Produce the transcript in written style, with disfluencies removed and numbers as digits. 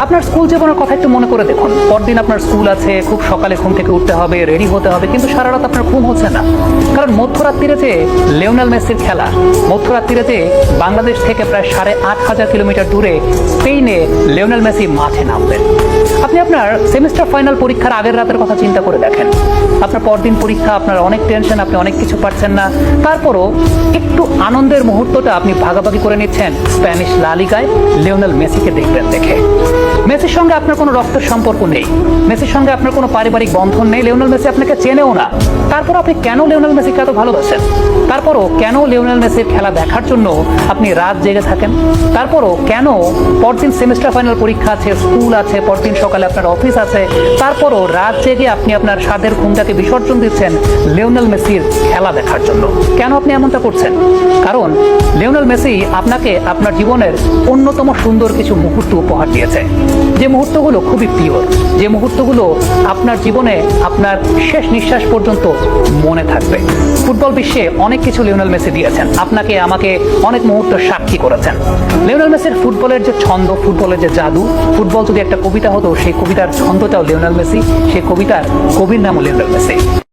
আপনার স্কুল জীবনের কথা একটু মনে করে দেখুন। পরদিন আপনার স্কুল আছে, খুব সকালে ঘুম থেকে উঠতে হবে, রেডি হতে হবে, কিন্তু সারা রাত আপনার ঘুম হচ্ছে না। কারণ মধ্যরাত্রিরে যে লিওনেল মেসির খেলা, মধ্যরাত্রিরে যে বাংলাদেশ থেকে প্রায় 8,500 কিলোমিটার দূরে স্পেনে লিওনেল মেসি মাঠে নামবেন। আপনি আপনার সেমিস্টার ফাইনাল পরীক্ষার আগের রাতের কথা চিন্তা করে দেখেন। আপনার পরদিন পরীক্ষা, আপনার অনেক টেনশন, আপনি অনেক কিছু পারছেন না, তারপরও একটু আনন্দের মুহূর্তটা আপনি ভাগাভাগি করে নিচ্ছেন স্প্যানিশ লা লিগায় লিওনেল মেসিকে দেখবেন দেখে। মেসির সঙ্গে আপনার কোনো রক্তের সম্পর্ক নেই, মেসির সঙ্গে আপনার কোনো পারিবারিক বন্ধন নেই, লিওনেল মেসি আপনাকে চেনেও না। তারপর আপনি কেন লিওনেল মেসিকে এত ভালোবাসেন? তারপরও কেন লিওনেল মেসির খেলা দেখার জন্য আপনি রাত জেগে থাকেন? তারপরও কেন পরদিন সেমিস্টার ফাইনাল পরীক্ষা আছে, স্কুল আছে, পরদিন সকালে আপনার অফিস আছে, তারপরও রাত জেগে আপনি আপনার স্বাদের ঘুমটাকে বিসর্জন দিচ্ছেন লিওনেল মেসির খেলা দেখার জন্য? কেন আপনি এমনটা করছেন? কারণ লিওনেল মেসি আপনাকে আপনার জীবনের অন্যতম সুন্দর কিছু মুহূর্ত উপহার দিয়েছে, যে মুহূর্তগুলো খুবই পিওর, যে মুহূর্তগুলো আপনার জীবনে আপনার শেষ নিঃশ্বাস পর্যন্ত মনে থাকবে। ফুটবল বিশ্বে অনেক কিছু লিওনেল মেসি দিয়েছেন, আপনাকে আমাকে অনেক মুহূর্ত সাক্ষী করেছেন। লিওনেল মেসির ফুটবলের যে ছন্দ, ফুটবলের যে জাদু, ফুটবল যদি একটা কবিতা হতো, সেই কবিতার ছন্দটাও লিওনেল মেসি, সেই কবিতার কবির নামও লিওনেল মেসি।